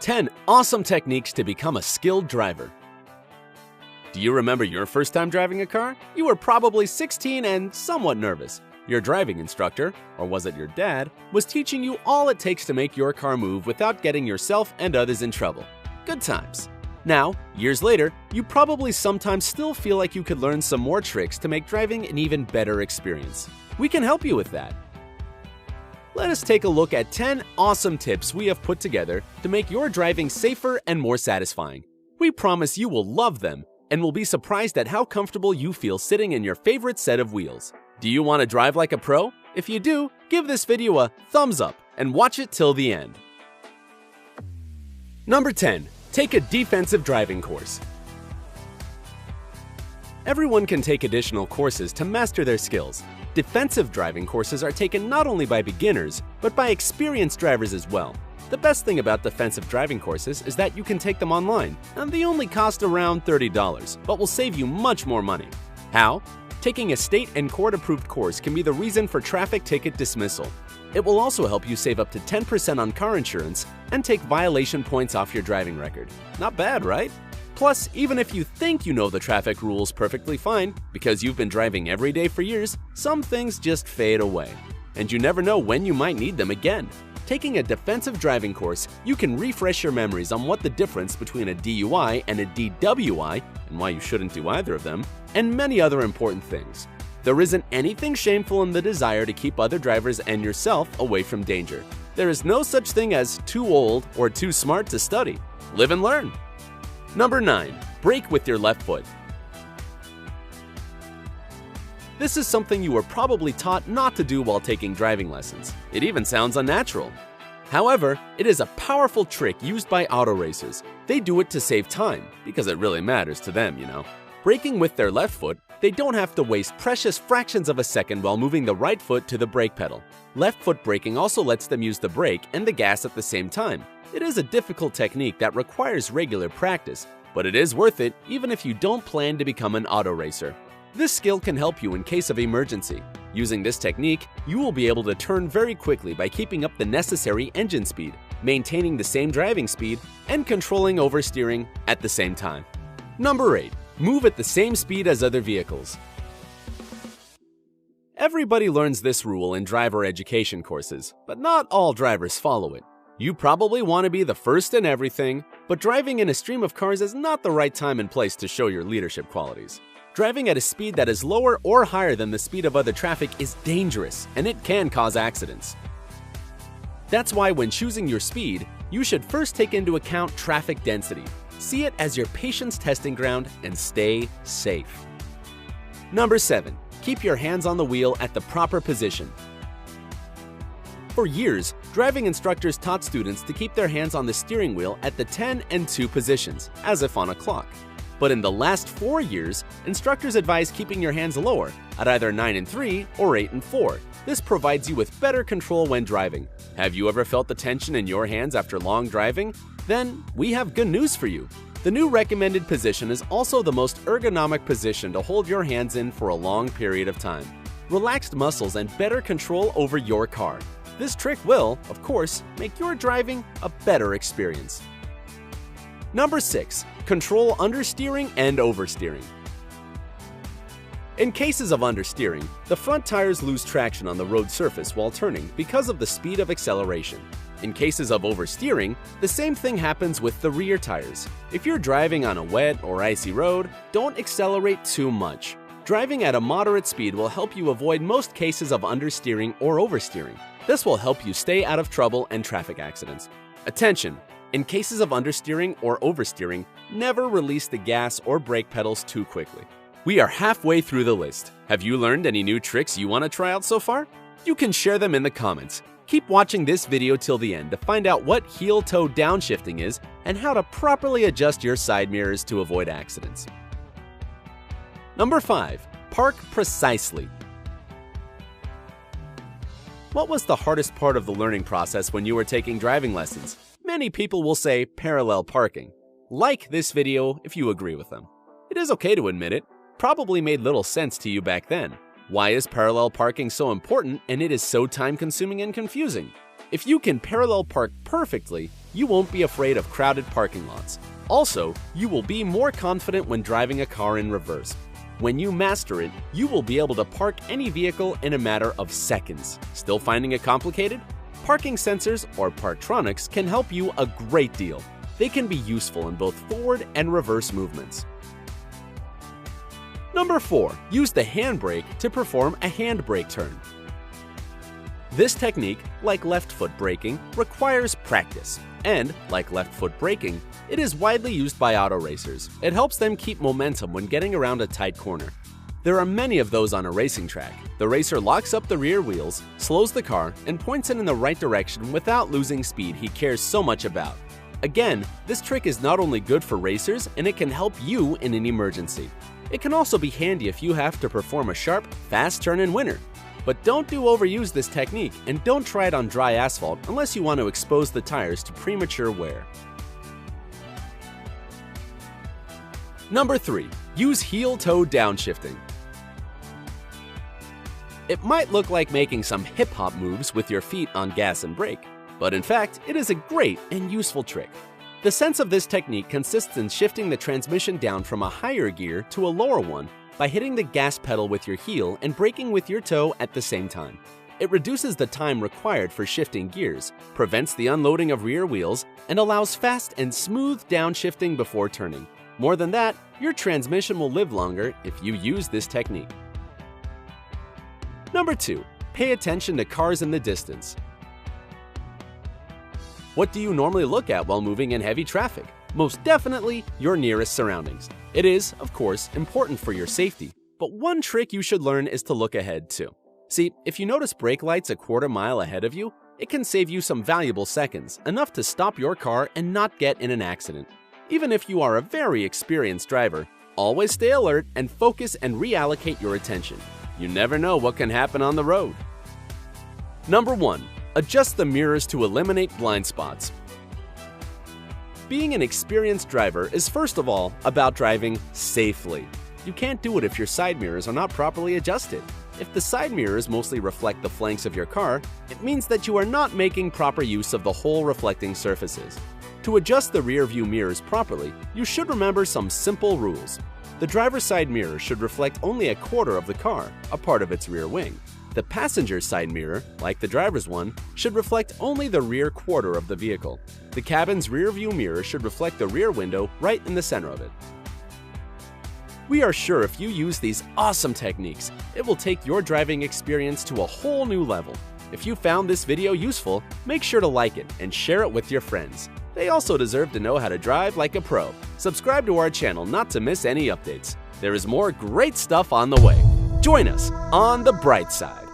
10 awesome techniques to become a skilled driver. Do you remember your first time driving a car? You were probably 16 and somewhat nervous. Your driving instructor, or was it your dad, was teaching you all it takes to make your car move without getting yourself and others in trouble. Good times. Now, years later, you probably sometimes still feel like you could learn some more tricks to make driving an even better experience. We can help you with that. Let us take a look at 10 awesome tips we have put together to make your driving safer and more satisfying. We promise you will love them and will be surprised at how comfortable you feel sitting in your favorite set of wheels. Do you want to drive like a pro? If you do, give this video a thumbs up and watch it till the end. Number 10. Take a defensive driving course. Everyone can take additional courses to master their skills. Defensive driving courses are taken not only by beginners, but by experienced drivers as well. The best thing about defensive driving courses is that you can take them online, and they only cost around $30, but will save you much more money. How? Taking a state and court-approved course can be the reason for traffic ticket dismissal. It will also help you save up to 10% on car insurance and take violation points off your driving record. Not bad, right? Plus, even if you think you know the traffic rules perfectly fine, because you've been driving every day for years, some things just fade away. And you never know when you might need them again. Taking a defensive driving course, you can refresh your memories on what the difference between a DUI and a DWI, and why you shouldn't do either of them, and many other important things. There isn't anything shameful in the desire to keep other drivers and yourself away from danger. There is no such thing as too old or too smart to study. Live and learn. Number 9. Brake with your left foot. This is something you were probably taught not to do while taking driving lessons. It even sounds unnatural. However, it is a powerful trick used by auto racers. They do it to save time, because it really matters to them, you know. Braking with their left foot, they don't have to waste precious fractions of a second while moving the right foot to the brake pedal. Left foot braking also lets them use the brake and the gas at the same time. It is a difficult technique that requires regular practice, but it is worth it even if you don't plan to become an auto racer. This skill can help you in case of emergency. Using this technique, you will be able to turn very quickly by keeping up the necessary engine speed, maintaining the same driving speed, and controlling oversteering at the same time. Number 8. Move at the same speed as other vehicles. Everybody learns this rule in driver education courses, but not all drivers follow it. You probably want to be the first in everything, but driving in a stream of cars is not the right time and place to show your leadership qualities. Driving at a speed that is lower or higher than the speed of other traffic is dangerous, and it can cause accidents. That's why when choosing your speed, you should first take into account traffic density. See it as your patience testing ground and stay safe. Number 7. Keep your hands on the wheel at the proper position. For years, driving instructors taught students to keep their hands on the steering wheel at the 10 and 2 positions, as if on a clock. But in the last 4 years, instructors advise keeping your hands lower, at either 9 and 3 or 8 and 4. This provides you with better control when driving. Have you ever felt the tension in your hands after long driving? Then we have good news for you. The new recommended position is also the most ergonomic position to hold your hands in for a long period of time. Relaxed muscles and better control over your car. This trick will, of course, make your driving a better experience. Number 6. Control understeering and oversteering. In cases of understeering, the front tires lose traction on the road surface while turning because of the speed of acceleration. In cases of oversteering, the same thing happens with the rear tires. If you're driving on a wet or icy road, don't accelerate too much. Driving at a moderate speed will help you avoid most cases of understeering or oversteering. This will help you stay out of trouble and traffic accidents. Attention! In cases of understeering or oversteering, never release the gas or brake pedals too quickly. We are halfway through the list. Have you learned any new tricks you want to try out so far? You can share them in the comments. Keep watching this video till the end to find out what heel-toe downshifting is and how to properly adjust your side mirrors to avoid accidents. Number 5. Park precisely. What was the hardest part of the learning process when you were taking driving lessons? Many people will say parallel parking. Like this video if you agree with them. It is okay to admit it. Probably made little sense to you back then. Why is parallel parking so important and it is so time-consuming and confusing? If you can parallel park perfectly, you won't be afraid of crowded parking lots. Also, you will be more confident when driving a car in reverse. When you master it, you will be able to park any vehicle in a matter of seconds. Still finding it complicated? Parking sensors or Parktronics can help you a great deal. They can be useful in both forward and reverse movements. Number 4. Use the handbrake to perform a handbrake turn. This technique, like left foot braking, requires practice. And, like left foot braking, it is widely used by auto racers. It helps them keep momentum when getting around a tight corner. There are many of those on a racing track. The racer locks up the rear wheels, slows the car, and points it in the right direction without losing speed he cares so much about. Again, this trick is not only good for racers, and it can help you in an emergency. It can also be handy if you have to perform a sharp, fast turn in winter. But don't overuse this technique, and don't try it on dry asphalt unless you want to expose the tires to premature wear. Number 3. Use heel-toe downshifting. It might look like making some hip-hop moves with your feet on gas and brake, but in fact, it is a great and useful trick. The sense of this technique consists in shifting the transmission down from a higher gear to a lower one by hitting the gas pedal with your heel and braking with your toe at the same time. It reduces the time required for shifting gears, prevents the unloading of rear wheels, and allows fast and smooth downshifting before turning. More than that, your transmission will live longer if you use this technique. Number 2. Pay attention to cars in the distance. What do you normally look at while moving in heavy traffic? Most definitely, your nearest surroundings. It is, of course, important for your safety, but one trick you should learn is to look ahead too. See, if you notice brake lights a quarter mile ahead of you, it can save you some valuable seconds, enough to stop your car and not get in an accident. Even if you are a very experienced driver, always stay alert and focus and reallocate your attention. You never know what can happen on the road. Number 1. Adjust the mirrors to eliminate blind spots. Being an experienced driver is first of all about driving safely. You can't do it if your side mirrors are not properly adjusted. If the side mirrors mostly reflect the flanks of your car, it means that you are not making proper use of the whole reflecting surfaces. To adjust the rear view mirrors properly, you should remember some simple rules. The driver's side mirror should reflect only a quarter of the car, a part of its rear wing. The passenger side mirror, like the driver's one, should reflect only the rear quarter of the vehicle. The cabin's rear view mirror should reflect the rear window right in the center of it. We are sure if you use these awesome techniques, it will take your driving experience to a whole new level. If you found this video useful, make sure to like it and share it with your friends. They also deserve to know how to drive like a pro. Subscribe to our channel not to miss any updates. There is more great stuff on the way. Join us on the bright side.